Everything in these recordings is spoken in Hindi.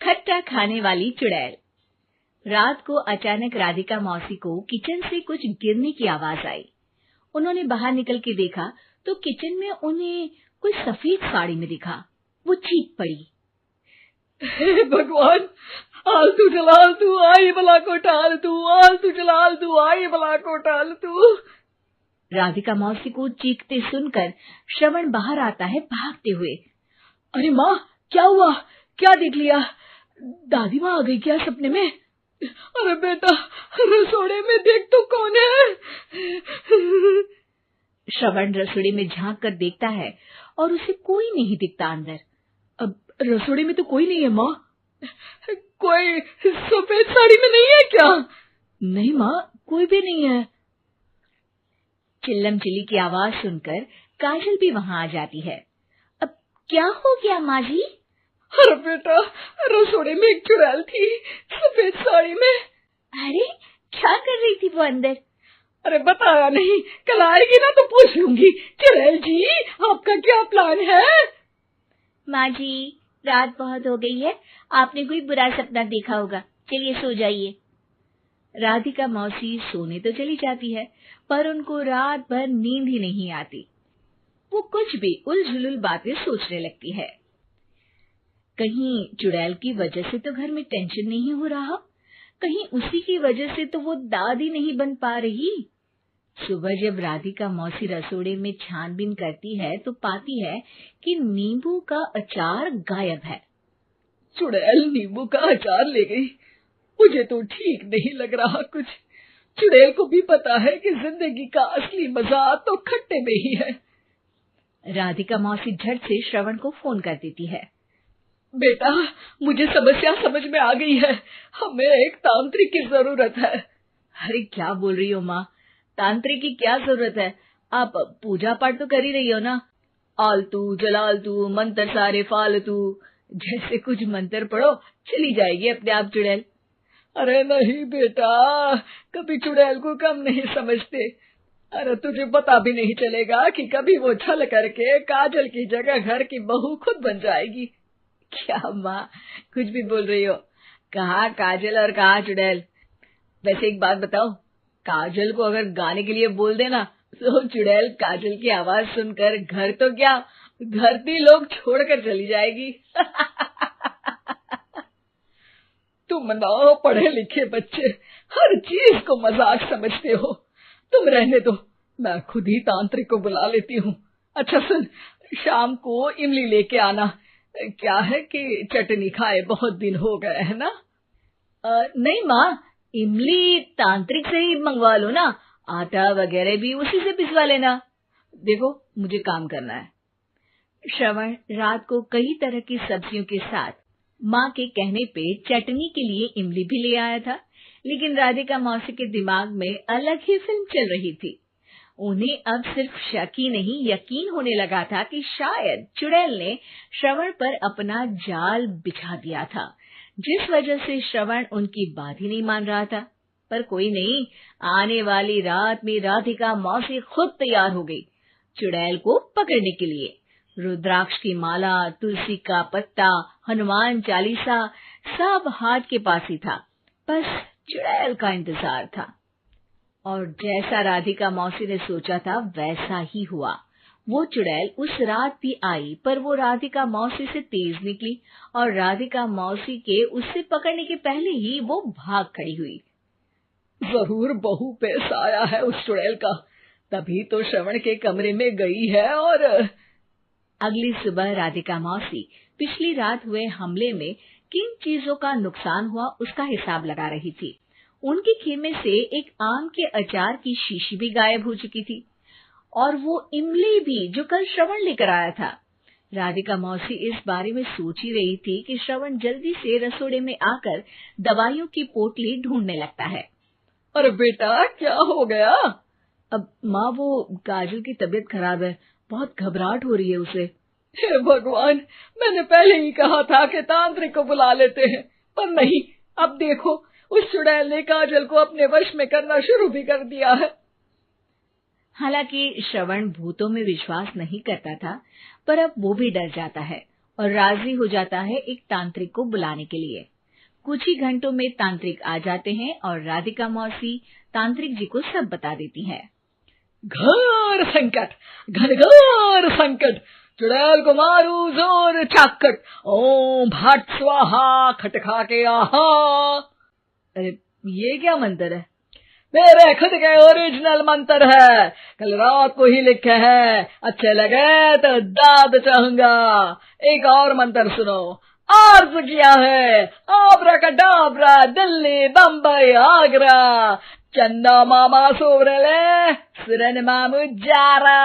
खट्टा खाने वाली चुड़ैल। रात को अचानक राधिका मौसी को किचन से कुछ गिरने की आवाज आई। उन्होंने बाहर निकल के देखा तो किचन में उन्हें कोई सफेद साड़ी में दिखा। वो चीख पड़ी, हे भगवान, आलतू जलाल तू आई बला को टाल तू, आलतू जलाल तू आई बला को टाल तू। राधिका मौसी को चीखते सुनकर श्रवण बाहर आता है भागते हुए। अरे माँ, क्या हुआ? क्या देख लिया? दादी माँ आ गई क्या सपने में? अरे बेटा, रसोड़े में देख तो कौन है? श्रवण रसोड़े में झांक कर देखता है और उसे कोई नहीं दिखता अंदर। अब रसोड़े में तो कोई नहीं है माँ। कोई सफेद साड़ी में नहीं है क्या? नहीं माँ, कोई भी नहीं है। चिल्लम चिल्ली की आवाज सुनकर काजल भी वहां आ जाती है। अब क्या हो गया माँ जी? अरे बेटा, रसोड़े में एक चुड़ैल थी सफेद साड़ी में। अरे क्या कर रही थी वो अंदर? अरे बताया नहीं, कल आएगी ना तो पूछ लूंगी। चुड़ैल जी, आपका क्या प्लान है? माँ जी, रात बहुत हो गई है, आपने कोई बुरा सपना देखा होगा, चलिए सो जाइए। राधिका मौसी सोने तो चली जाती है, पर उनको रात भर नींद ही नहीं आती। वो कुछ भी उलझुल बातें सोचने लगती है। कहीं चुड़ैल की वजह से तो घर में टेंशन नहीं हो रहा, कहीं उसी की वजह से तो वो दादी नहीं बन पा रही। सुबह जब राधिका मौसी रसोड़े में छानबीन करती है तो पाती है कि नींबू का अचार गायब है। चुड़ैल नींबू का अचार ले गई, मुझे तो ठीक नहीं लग रहा कुछ। चुड़ैल को भी पता है कि जिंदगी का असली मजा तो खट्टे में ही है। राधिका मौसी झट से श्रवण को फोन कर देती है। बेटा, मुझे समस्या समझ में आ गई है, हमें एक तांत्रिक की जरूरत है। अरे क्या बोल रही हो माँ, तांत्रिक की क्या जरूरत है? आप पूजा पाठ तो कर ही रही हो ना। आलतू जलालतू मंत्र सारे फालतू जैसे कुछ मंत्र पढ़ो, चली जाएगी अपने आप चुड़ैल। अरे नहीं बेटा, कभी चुड़ैल को कम नहीं समझते। अरे तुझे पता भी नहीं चलेगा कि कभी वो छल करके काजल की जगह घर की बहू खुद बन जाएगी। क्या माँ, कुछ भी बोल रही हो? कहाँ काजल और कहाँ चुड़ैल? वैसे एक बात बताओ, काजल को अगर गाने के लिए बोल देना तो चुड़ैल काजल की आवाज सुनकर घर तो क्या धरती लोग छोड़कर चली जाएगी। तुम ना पढ़े लिखे बच्चे हर चीज को मजाक समझते हो। तुम रहने दो, मैं खुद ही तांत्रिक को बुला लेती हूँ। अच्छा सुन, शाम को इमली लेके आना। क्या है कि चटनी खाए बहुत दिन हो गए है ना। नहीं माँ, इमली तांत्रिक से ही मंगवा लो ना, आटा वगैरह भी उसी से पिसवा लेना। देखो मुझे काम करना है। श्रवण रात को कई तरह की सब्जियों के साथ माँ के कहने पे चटनी के लिए इमली भी ले आया था, लेकिन राधिका मौसी के दिमाग में अलग ही फिल्म चल रही थी। उन्हें अब सिर्फ शक ही नहीं यकीन होने लगा था कि शायद चुड़ैल ने श्रवण पर अपना जाल बिछा दिया था, जिस वजह से श्रवण उनकी बात ही नहीं मान रहा था। पर कोई नहीं, आने वाली रात में राधिका मौसी खुद तैयार हो गई चुड़ैल को पकड़ने के लिए। रुद्राक्ष की माला, तुलसी का पत्ता, हनुमान चालीसा सब हाथ के पास ही था, बस चुड़ैल का इंतजार था। और जैसा राधिका मौसी ने सोचा था वैसा ही हुआ। वो चुड़ैल उस रात भी आई, पर वो राधिका मौसी से तेज निकली और राधिका मौसी के उससे पकड़ने के पहले ही वो भाग खड़ी हुई। जरूर बहू पे साया है उस चुड़ैल का, तभी तो श्रवण के कमरे में गई है। और अगली सुबह राधिका मौसी पिछली रात हुए हमले में किन चीजों का नुकसान हुआ उसका हिसाब लगा रही थी। उनके खेमे से एक आम के अचार की शीशी भी गायब हो चुकी थी और वो इमली भी जो कल श्रवण लेकर आया था। राधिका मौसी इस बारे में सोच ही रही थी कि श्रवण जल्दी से रसोड़े में आकर दवाइयों की पोटली ढूंढने लगता है। अरे बेटा, क्या हो गया? अब माँ, वो काजल की तबीयत खराब है, बहुत घबराहट हो रही है उसे। हे भगवान, मैंने पहले ही कहा था कि तांत्रिक को बुला लेते हैं, पर नहीं, अब देखो उस चुड़ैल ने काजल को अपने वश में करना शुरू भी कर दिया है। हालांकि श्रवण भूतों में विश्वास नहीं करता था, पर अब वो भी डर जाता है और राजी हो जाता है एक तांत्रिक को बुलाने के लिए। कुछ ही घंटों में तांत्रिक आ जाते हैं और राधिका मौसी तांत्रिक जी को सब बता देती है। घोर संकट, घनघोर संकट, चुड़ैल को मारू जोर चाकट, ओम भट स्वाहा खटखा के आहा। अरे ये क्या मंत्र है? मेरे खुद के ओरिजिनल मंत्र है, कल रात को ही लिखे हैं, अच्छे लगे तो दाद चाहूंगा। एक और मंत्र सुनो। अर्ज किया है आब्राकडाब्रा, दिल्ली बम्बई आगरा, चंदा मामा सोरले सुरन मामू जारा।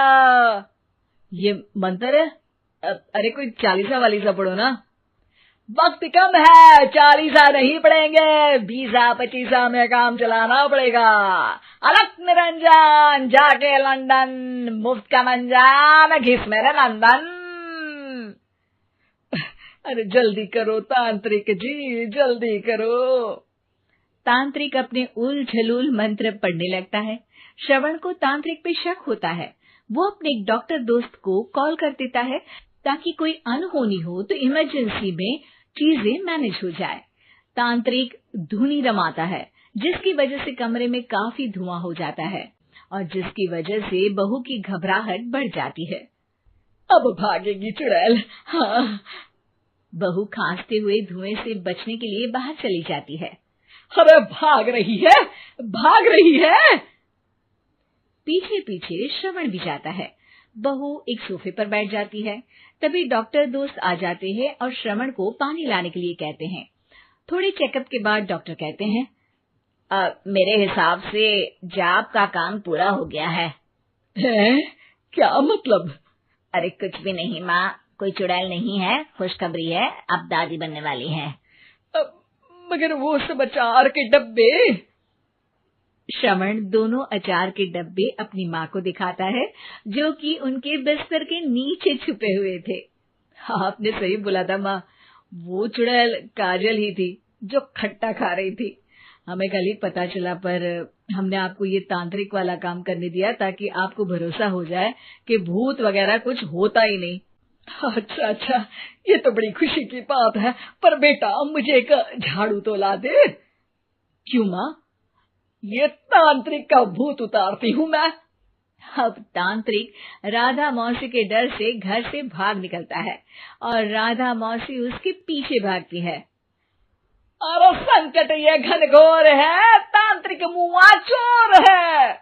ये मंत्र है? अरे कोई 40 वालीसा पढ़ो ना। वक्त कम है, 40 नहीं पड़ेंगे, 20-25 में काम चलाना पड़ेगा। अलग निरंजन जाके लंदन, मुफ्त का मंजान घिस मेरे नंदन। अरे जल्दी करो तांत्रिक जी, जल्दी करो। तांत्रिक अपने उल झलूल मंत्र पढ़ने लगता है। श्रवण को तांत्रिक पे शक होता है। वो अपने एक डॉक्टर दोस्त को कॉल कर देता है ताकि कोई अनहोनी हो तो इमरजेंसी में चीजें मैनेज हो जाए। तांत्रिक धुनी रमाता है, जिसकी वजह से कमरे में काफी धुआं हो जाता है और जिसकी वजह से बहू की घबराहट बढ़ जाती है। अब भागेगी चुड़ैल। हाँ। बहू खांसते हुए धुएं से बचने के लिए बाहर चली जाती है। अरे भाग रही है, भाग रही है। पीछे पीछे श्रवण भी जाता है। बहू एक सोफे पर बैठ जाती है। तभी डॉक्टर दोस्त आ जाते हैं और श्रवण को पानी लाने के लिए कहते हैं। थोड़े चेकअप के बाद डॉक्टर कहते हैं, मेरे हिसाब से जाप का काम पूरा हो गया है। क्या मतलब? अरे कुछ भी नहीं माँ, कोई चुड़ैल नहीं है, खुशखबरी है, अब दादी बनने वाली है। मगर वो सब अचार के डब्बे। श्रवण दोनों अचार के डब्बे अपनी माँ को दिखाता है, जो कि उनके बिस्तर के नीचे छुपे हुए थे। आपने सही बोला था माँ, वो चुड़ैल काजल ही थी जो खट्टा खा रही थी। हमें कल ही पता चला, पर हमने आपको ये तांत्रिक वाला काम करने दिया ताकि आपको भरोसा हो जाए कि भूत वगैरह कुछ होता ही नहीं। अच्छा अच्छा, ये तो बड़ी खुशी की बात है, पर बेटा मुझे एक झाड़ू तो ला दे। क्यों माँ? ये तांत्रिक का भूत उतारती हूँ मैं। अब तांत्रिक राधा मौसी के डर से घर से भाग निकलता है और राधा मौसी उसके पीछे भागती है। अरे संकट ये घनघोर है, तांत्रिक मुआ चोर है।